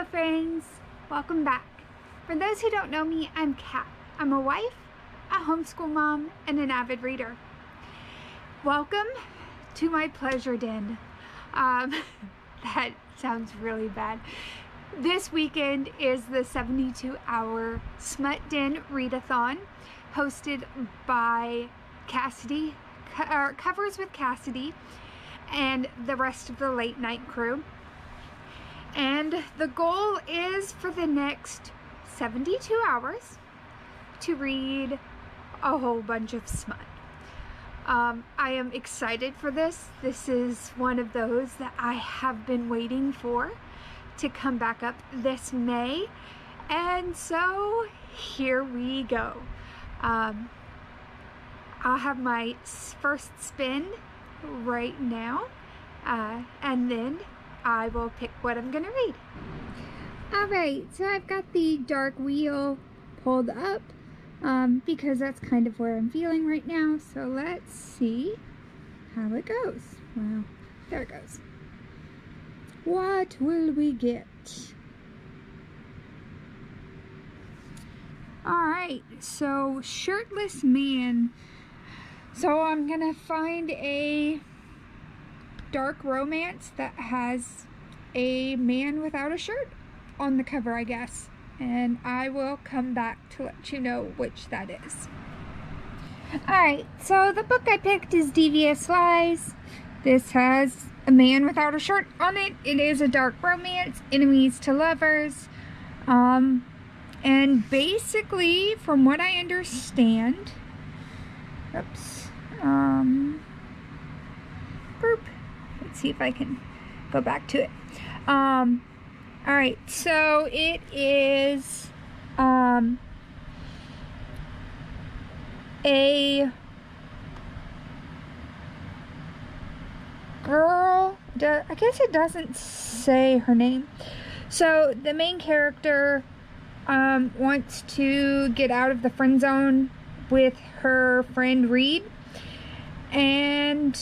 Hello friends, welcome back. For those who don't know me, I'm Kat. I'm a wife, a homeschool mom, and an avid reader. Welcome to my pleasure den. That sounds really bad. This weekend is the 72-hour Smut Den readathon hosted by Cassidy, Covers with Cassidy, and the rest of the late night crew. And the goal is for the next 72 hours to read a whole bunch of smut. I am excited for this. This is one of those that I have been waiting for to come back up this May. And so here we go. I'll have my first spin right now, and then I will pick what I'm gonna read. Alright, so I've got the dark wheel pulled up because that's kind of where I'm feeling right now. So let's see how it goes. Well, there it goes. What will we get? Alright, so shirtless man. So I'm gonna find a dark romance that has a man without a shirt on the cover, I guess, and I will come back to let you know which that is. Alright, so the book I picked is Devious Lies. This has a man without a shirt on it. It is a dark romance, enemies to lovers, and basically, from what I understand, let's see if I can go back to it. Alright, so it is a girl. I guess it doesn't say her name. So the main character wants to get out of the friend zone with her friend Reed, and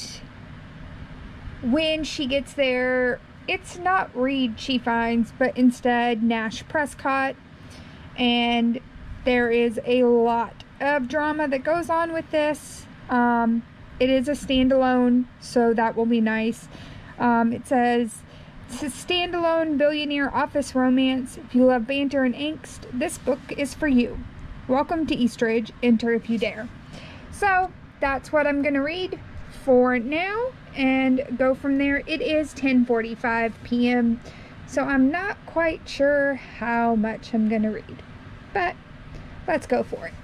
when she gets there, it's not Reed she finds, but instead Nash Prescott, and there is a lot of drama that goes on with this. It is a standalone, so that will be nice. It says, it's a standalone billionaire office romance. If you love banter and angst, this book is for you. Welcome to Eastridge. Enter if you dare. So that's what I'm going to read for now and go from there. It is 10:45 p.m. so I'm not quite sure how much I'm going to read, but let's go for it.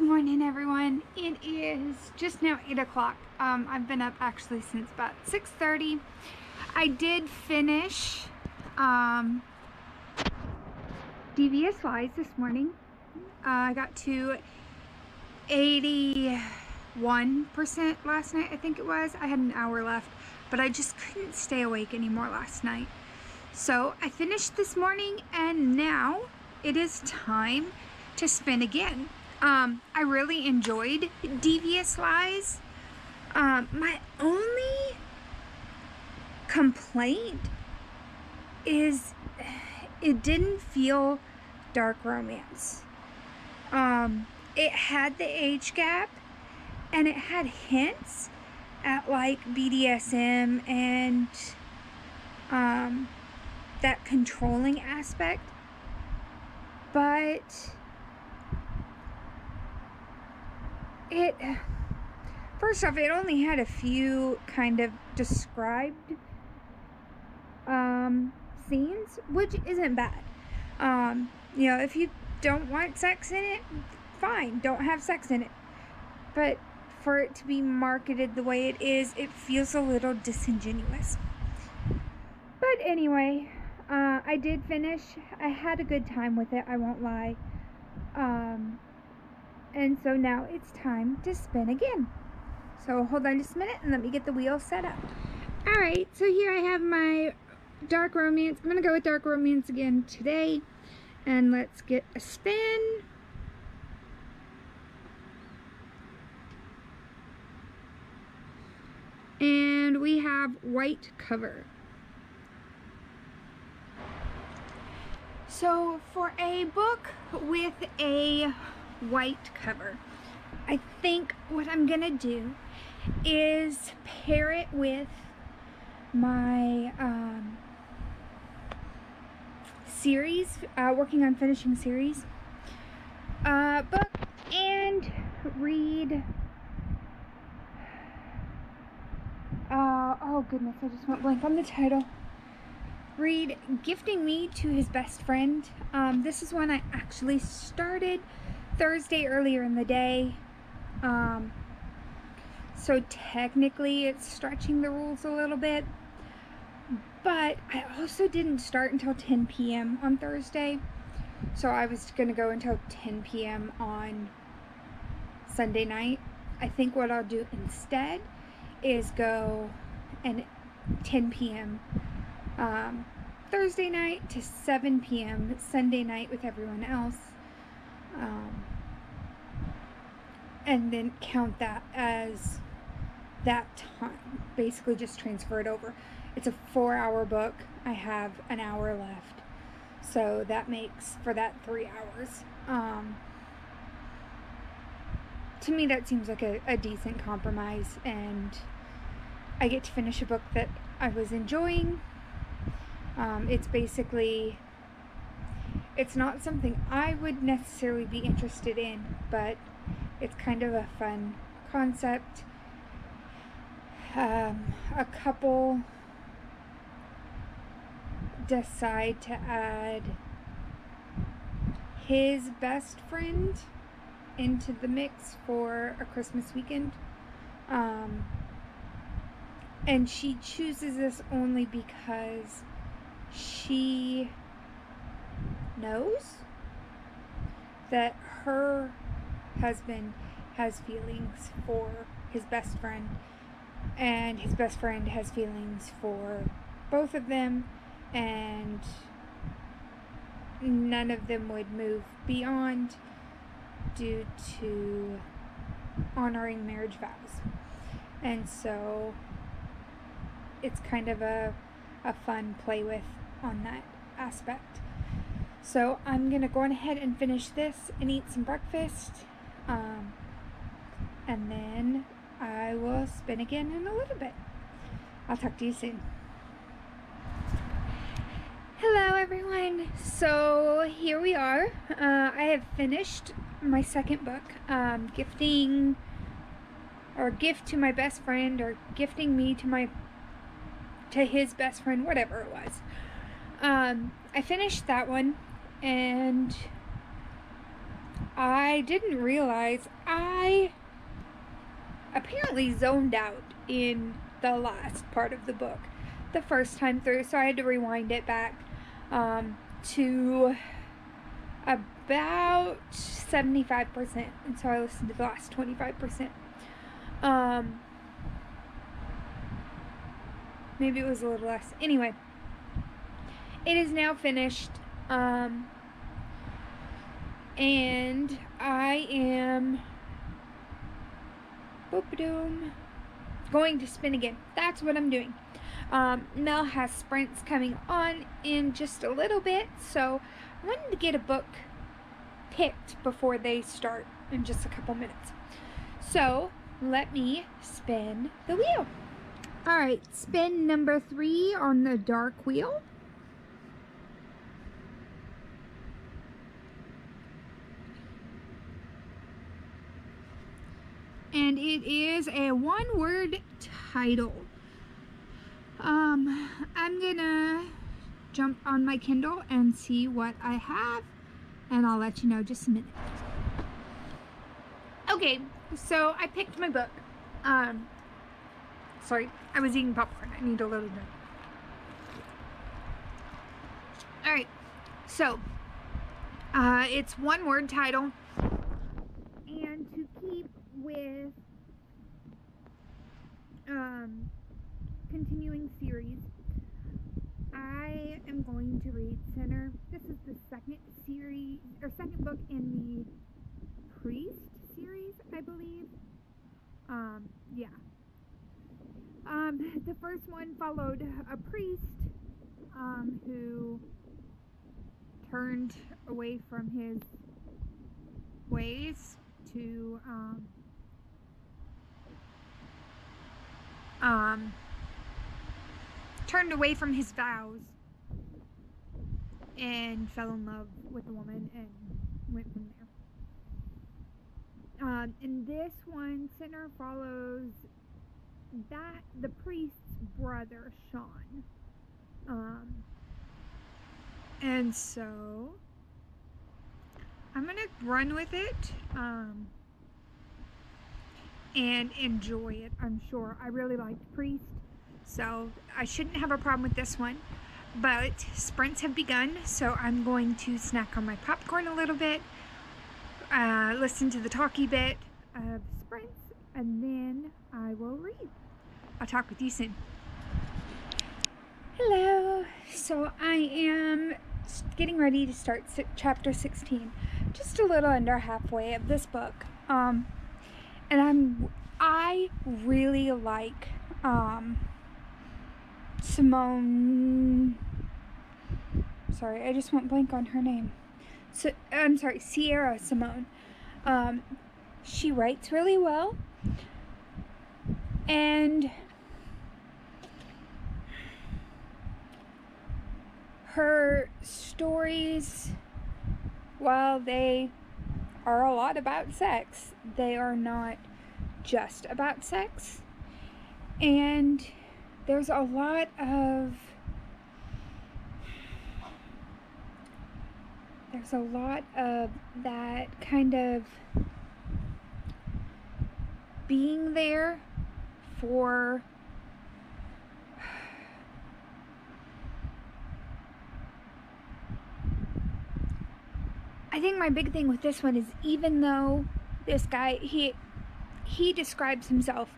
Good morning, everyone. It is just now 8 o'clock. I've been up actually since about 6:30. I did finish Devious Lies this morning. I got to 81% last night, I think it was. I had an hour left, but I just couldn't stay awake anymore last night. So I finished this morning, and now it is time to spin again. I really enjoyed Devious Lies. My only complaint is it didn't feel dark romance. It had the age gap, and it had hints at like BDSM and that controlling aspect, but first off, it only had a few kind of described scenes, which isn't bad. You know, if you don't want sex in it, fine, don't have sex in it. But for it to be marketed the way it is, it feels a little disingenuous. But anyway, I did finish. I had a good time with it, I won't lie. And so now it's time to spin again. So hold on just a minute and let me get the wheel set up. Alright, so here I have my dark romance. I'm going to go with dark romance again today. And let's get a spin. And we have white cover. So for a book with a white cover, I think what I'm gonna do is pair it with my series, working on finishing series book, and read oh goodness, I just went blank on the title. Read Gifting Me to His Best Friend. This is one I actually started Thursday earlier in the day. So technically it's stretching the rules a little bit. But I also didn't start until 10 p.m. on Thursday. So I was going to go until 10 p.m. on Sunday night. I think what I'll do instead is go and 10 p.m. Thursday night to 7 p.m. Sunday night with everyone else. And then count that as that time. Basically just transfer it over. It's a 4-hour book. I have an hour left. So that makes for that 3 hours. To me that seems like a decent compromise, and I get to finish a book that I was enjoying. It's basically, it's not something I would necessarily be interested in, but it's kind of a fun concept. A couple decide to add his best friend into the mix for a Christmas weekend. And she chooses this only because she knows that her husband has feelings for his best friend, and his best friend has feelings for both of them, and none of them would move beyond due to honoring marriage vows. And so it's kind of a fun play with on that aspect. So I'm gonna go on ahead and finish this and eat some breakfast, and then I will spin again in a little bit. I'll talk to you soon. Hello everyone. So here we are. I have finished my second book, Gifting, or Gift to My Best Friend, or Gifting Me to His Best Friend, whatever it was. I finished that one, and I didn't realize I apparently zoned out in the last part of the book the first time through, so I had to rewind it back to about 75%, and so I listened to the last 25%. Maybe it was a little less. Anyway, it is now finished, and I am going to spin again. That's what I'm doing. Mel has sprints coming on in just a little bit, so I wanted to get a book picked before they start in just a couple minutes. So let me spin the wheel. Alright, spin number 3 on the dark wheel. And it is a one-word title. I'm gonna jump on my Kindle and see what I have, and I'll let you know just a minute. Okay, so I picked my book. Sorry, I was eating popcorn. I need a little bit. Alright, so it's one-word title, and to keep with continuing series, I am going to read Sinner. This is the second series, or second book in the Priest series, I believe. Yeah. The first one followed a priest who turned away from his ways to turned away from his vows and fell in love with a woman and went from there. In this one, Sinner follows the priest's brother, Sean. And so I'm gonna run with it and enjoy it. I'm sure. I really liked Priest, so I shouldn't have a problem with this one. But sprints have begun, so I'm going to snack on my popcorn a little bit, listen to the talky bit of sprints, and then I will read. I'll talk with you soon. Hello. So I am getting ready to start chapter 16, just a little under halfway of this book. And I really like Simone. Sorry, I just went blank on her name. So I'm sorry, Sierra Simone. She writes really well, and her stories, while they are a lot about sex, they are not just about sex. And there's a lot of that kind of being there for I think my big thing with this one is, even though this guy, he describes himself,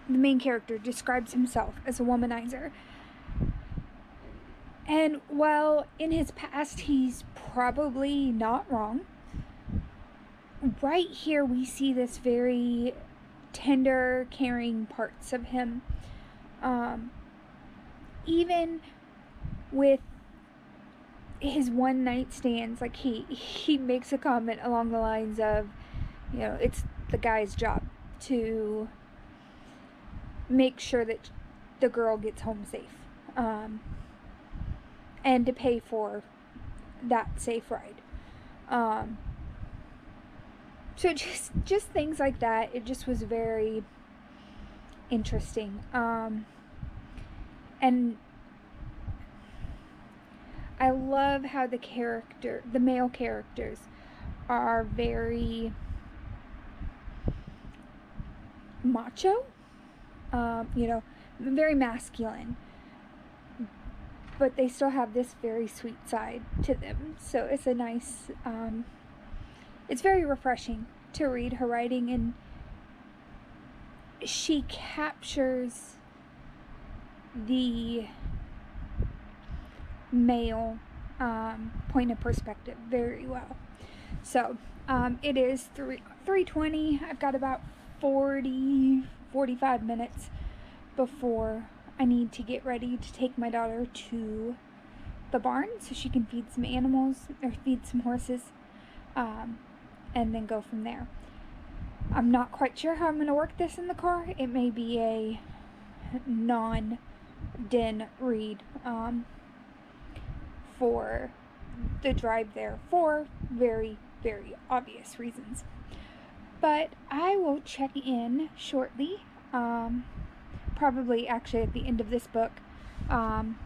the main character describes himself as a womanizer, and while in his past he's probably not wrong, right here we see this very tender, caring parts of him. Even with his one night stands, like he makes a comment along the lines of, you know, it's the guy's job to make sure that the girl gets home safe, and to pay for that safe ride. So just things like that. It just was very interesting. And I love how the male characters are very macho, very masculine, but they still have this very sweet side to them. So it's a nice, it's very refreshing to read her writing, and she captures the male point of perspective very well. So it is 3:20. I've got about 45 minutes before I need to get ready to take my daughter to the barn so she can feed some animals, or feed some horses, and then go from there. I'm not quite sure how I'm going to work this in the car. It may be a non-den read for the drive there, for very, very obvious reasons. But I will check in shortly, probably actually at the end of this book. And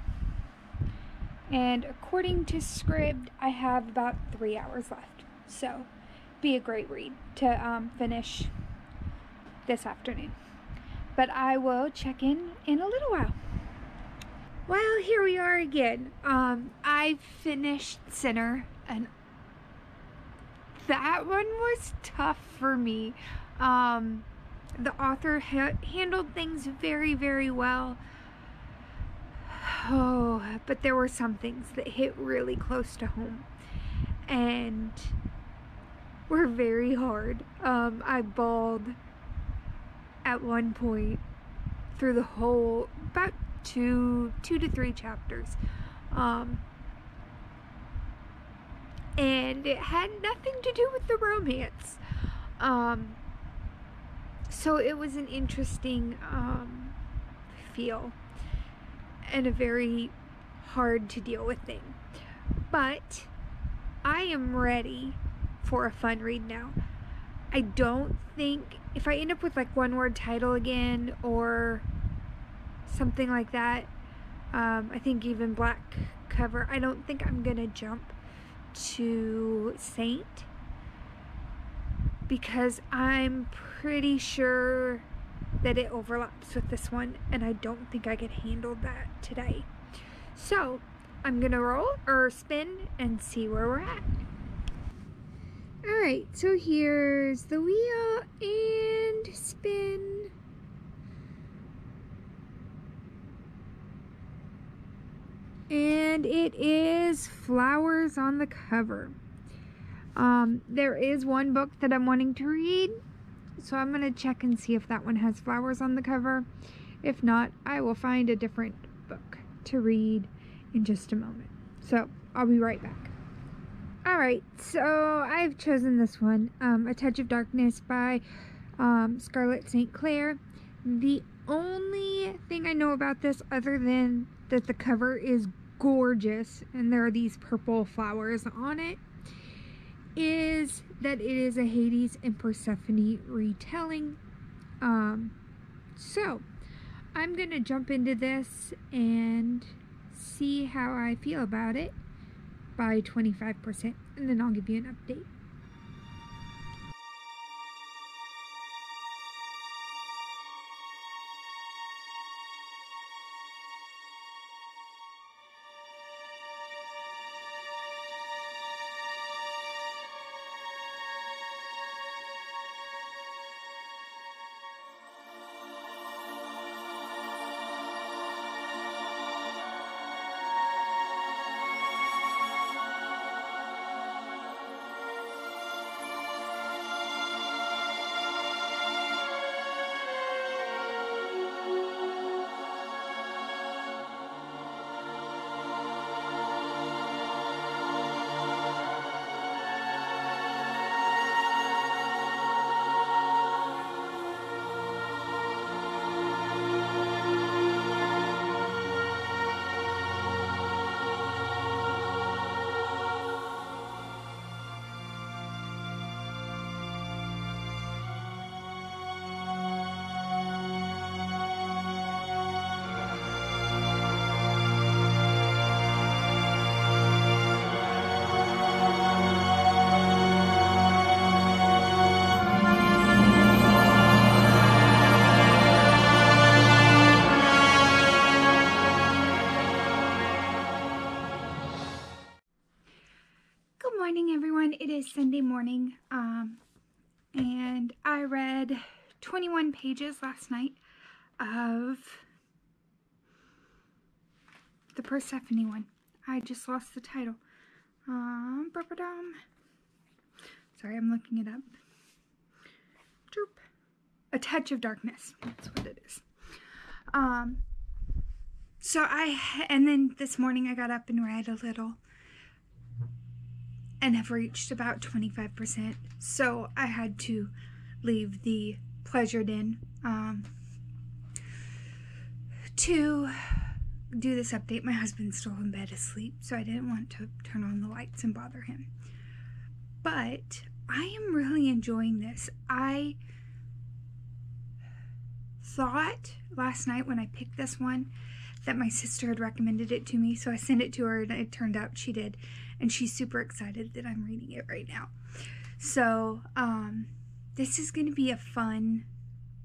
according to script, I have about 3 hours left. So, be a great read to finish this afternoon. But I will check in a little while. Well, here we are again. I finished Sinner, and that one was tough for me. The author handled things very, very well. Oh, but there were some things that hit really close to home and were very hard. I bawled at one point through the whole, about two to three chapters. And it had nothing to do with the romance. So it was an interesting feel and a very hard to deal with thing. But I am ready for a fun read now. I don't think, if I end up with like one word title again or something like that, I think even black cover, I don't think I'm gonna jump to Saint, because I'm pretty sure that it overlaps with this one, and I don't think I could handle that today. So I'm gonna roll or spin and see where we're at. Alright, so here's the wheel and spin. And it is flowers on the cover. There is one book that I'm wanting to read, so I'm going to check and see if that one has flowers on the cover. If not, I will find a different book to read in just a moment. So, I'll be right back. Alright, so I've chosen this one, A Touch of Darkness by Scarlett St. Clair. The only thing I know about this, other than that the cover is gorgeous and there are these purple flowers on it, is that it is a Hades and Persephone retelling. So I'm gonna jump into this and see how I feel about it by 25%, and then I'll give you an update. morning, everyone. It is Sunday morning, and I read 21 pages last night of the Persephone one. I just lost the title. Sorry, I'm looking it up. A Touch of Darkness. That's what it is. And then this morning I got up and read a little, and have reached about 25%. So I had to leave the Pleasure Den to do this update. My husband's still in bed asleep, so I didn't want to turn on the lights and bother him. But I am really enjoying this. I thought last night when I picked this one that my sister had recommended it to me, so I sent it to her, and it turned out she did, and she's super excited that I'm reading it right now. So this is going to be a fun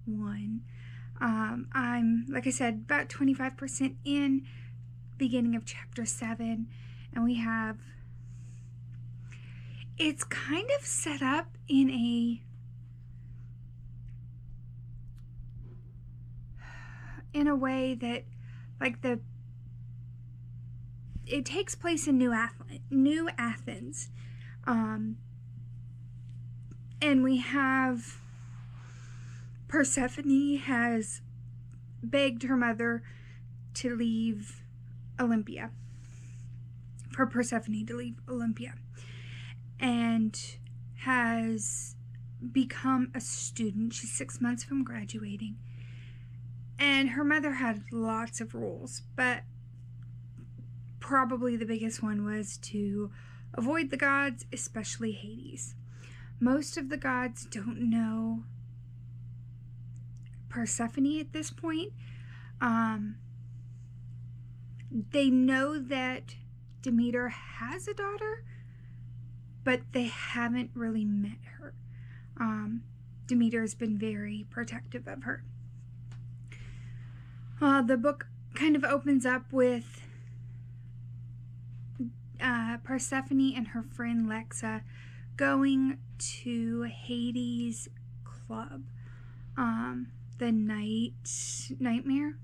one. I'm, like I said, about 25% in, beginning of chapter 7, and we have, it's kind of set up in a way that, like, it takes place in New Athens, and we have Persephone has begged her mother to leave Olympia, for Persephone to leave Olympia, and has become a student. She's 6 months from graduating. And her mother had lots of rules, but probably the biggest one was to avoid the gods, especially Hades. Most of the gods don't know Persephone at this point. They know that Demeter has a daughter, but they haven't really met her. Demeter has been very protective of her. The book kind of opens up with Persephone and her friend Lexa going to Hades' club. The Nightmare,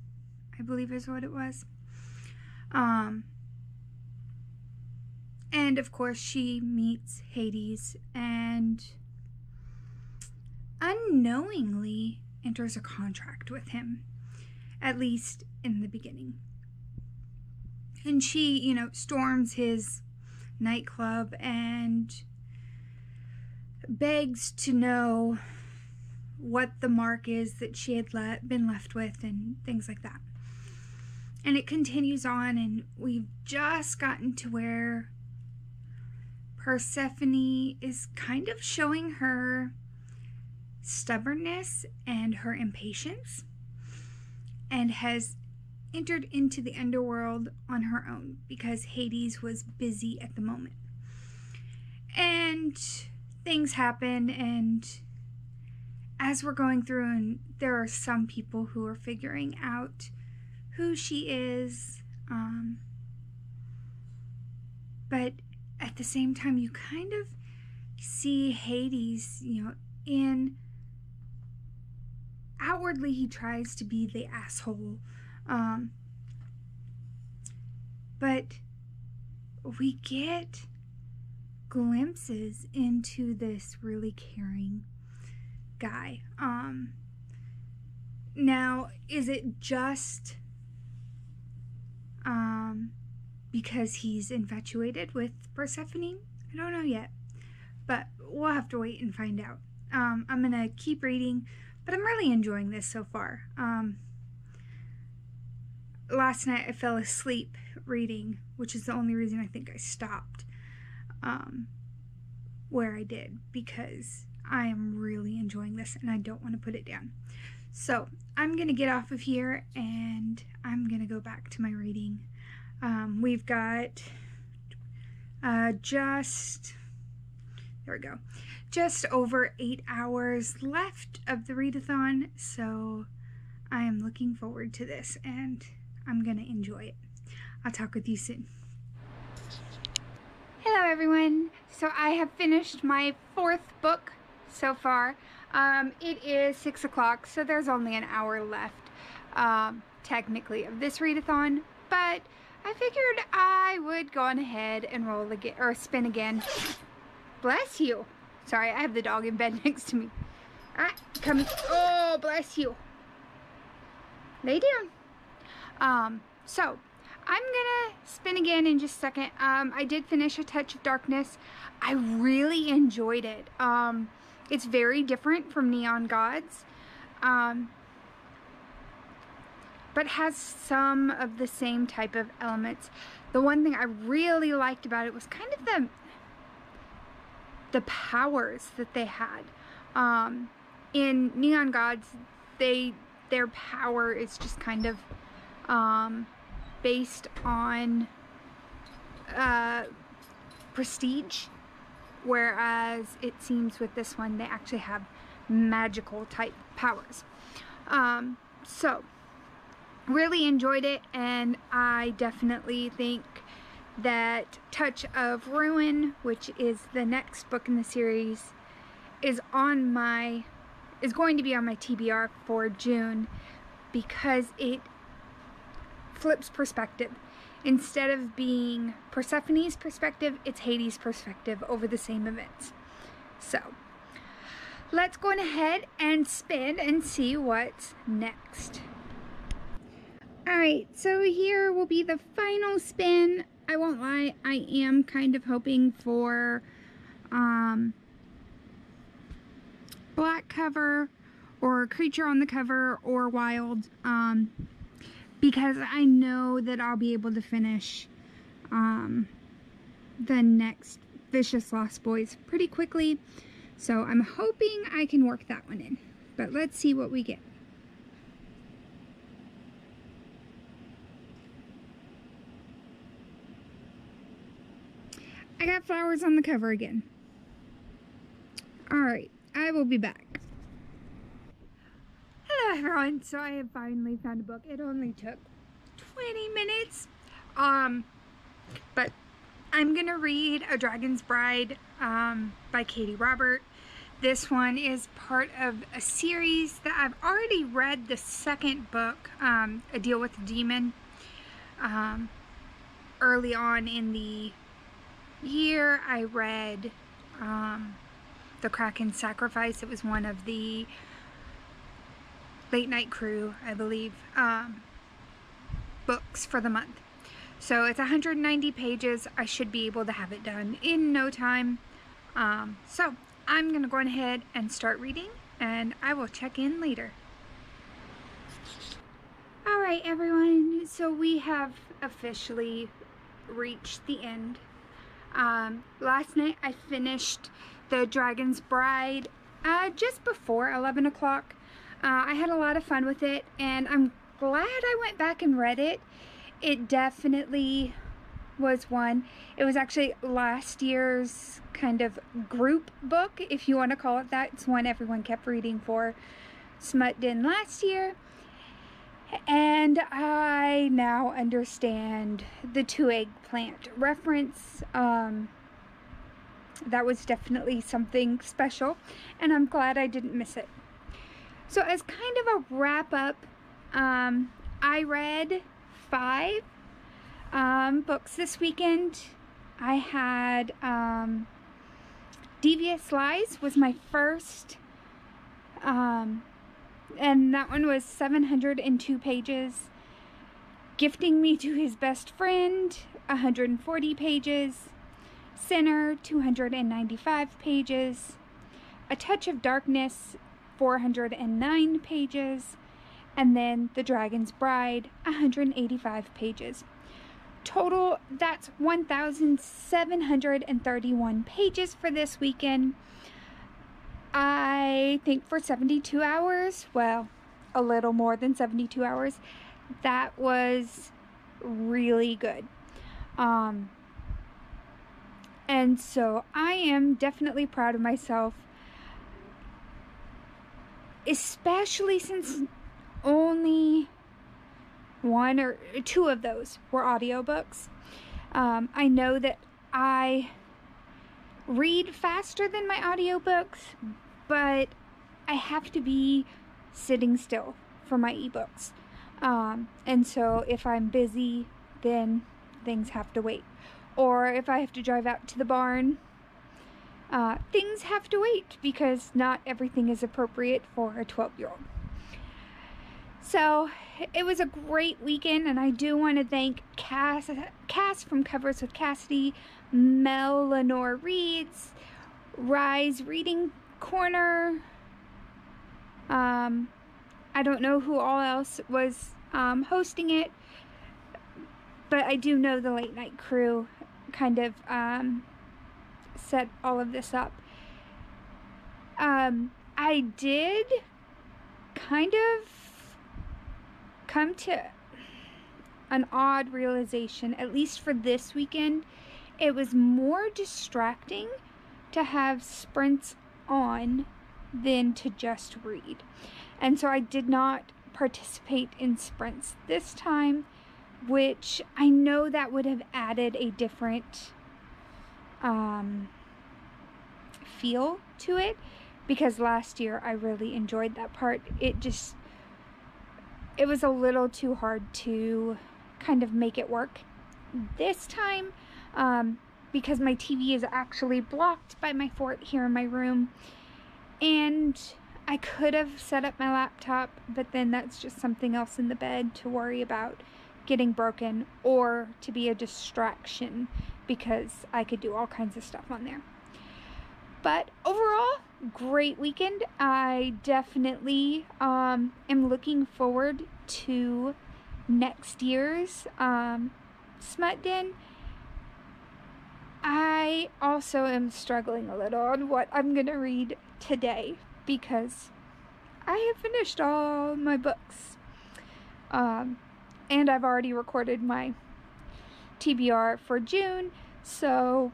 I believe is what it was. And of course she meets Hades and unknowingly enters a contract with him. At least in the beginning. And she, storms his nightclub and begs to know what the mark is that she had been left with and things like that. And it continues on, and we've just gotten to where Persephone is kind of showing her stubbornness and her impatience, and has entered into the underworld on her own because Hades was busy at the moment. And things happen, and as we're going through, and there are some people who are figuring out who she is, but at the same time you kind of see Hades, outwardly he tries to be the asshole, but we get glimpses into this really caring guy. Now, is it just because he's infatuated with Persephone? I don't know yet, but we'll have to wait and find out. I'm gonna keep reading, but I'm really enjoying this so far. Last night I fell asleep reading, which is the only reason I think I stopped where I did, because I am really enjoying this and I don't want to put it down. So I'm going to get off of here and I'm going to go back to my reading. We've got just over 8 hours left of the readathon, so I am looking forward to this and I'm going to enjoy it. I'll talk with you soon. Hello everyone. So I have finished my 4th book so far. It is 6 o'clock, so there's only an hour left technically of this readathon, but I figured I would go on ahead and roll again, or spin again. Bless you. Sorry, I have the dog in bed next to me. Come. Oh, bless you. Lay down. So I'm gonna spin again in just a second. I did finish A Touch of Darkness. I really enjoyed it. It's very different from Neon Gods, but has some of the same type of elements. The one thing I really liked about it was kind of the powers that they had. In Neon Gods, their power is just kind of based on prestige, whereas it seems with this one they actually have magical type powers. So really enjoyed it, and I definitely think that Touch of Ruin, which is the next book in the series, is going to be on my TBR for June, because it flips perspective. Instead of being Persephone's perspective, it's Hades' perspective over the same events. So let's go ahead and spin and see what's next. Alright, so here will be the final spin. I won't lie, I am kind of hoping for black cover or creature on the cover or wild, because I know that I'll be able to finish the next Vicious Lost Boys pretty quickly, so I'm hoping I can work that one in, but let's see what we get. I got flowers on the cover again. Alright, I will be back. Hello everyone, so I have finally found a book. It only took 20 minutes, but I'm gonna read A Dragon's Bride by Katie Robert. This one is part of a series that I've already read the second book, A Deal with the Demon, early on in the year. I read The Kraken Sacrifice. It was one of the Late Night Crew, I believe, books for the month. So it's 190 pages. I should be able to have it done in no time. So I'm gonna go ahead and start reading, and I will check in later. Alright everyone, so we have officially reached the end. Last night I finished The Dragon's Bride just before 11 o'clock. I had a lot of fun with it, and I'm glad I went back and read it. It definitely was one. It was actually last year's kind of group book, if you want to call it that. It's one everyone kept reading for Smut Den last year. And I now understand the 2-egg-plant reference. That was definitely something special, and I'm glad I didn't miss it. So as kind of a wrap-up, I read 5 books this weekend. I had Devious Lies was my first, and that one was 702 pages. Gifting Me to His Best Friend, 140 pages. Sinner, 295 pages. A Touch of Darkness, 409 pages. And then The Dragon's Bride, 185 pages. Total, that's 1,731 pages for this weekend. I think for 72 hours, well, a little more than 72 hours, that was really good. And so I am definitely proud of myself, especially since only 1 or 2 of those were audiobooks. I know that I read faster than my audiobooks, but I have to be sitting still for my ebooks. And so if I'm busy, then things have to wait. Or if I have to drive out to the barn, things have to wait because not everything is appropriate for a 12-year-old. So it was a great weekend, and I do want to thank Cass from Covers with Cassidy, Mel Lenore Reads, Rise Reading Corner. I don't know who all else was hosting it, but I do know the late night crew kind of set all of this up. I did kind of come to an odd realization, at least for this weekend. It was more distracting to have sprints on than to just read. And so I did not participate in sprints this time, which I know that would have added a different feel to it, because last year I really enjoyed that part. It was a little too hard to kind of make it work this time, because my TV is actually blocked by my fort here in my room, and I could have set up my laptop, but then that's just something else in the bed to worry about getting broken or to be a distraction, because I could do all kinds of stuff on there. But overall, great weekend. I definitely am looking forward to next year's Smut Den. I also am struggling a little on what I'm going to read today, because I have finished all my books. And I've already recorded my TBR for June, so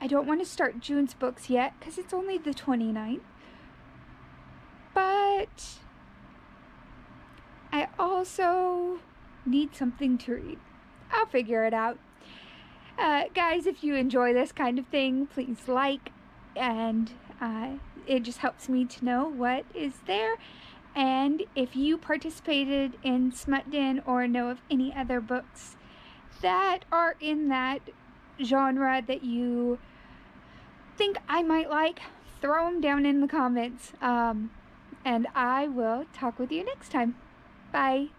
I don't want to start June's books yet because it's only the 29th. But I also need something to read. I'll figure it out. Guys, if you enjoy this kind of thing, please like, and it just helps me to know what is there. And if you participated in Smut Den or know of any other books that are in that genre that you think I might like, throw them down in the comments. And I will talk with you next time. Bye.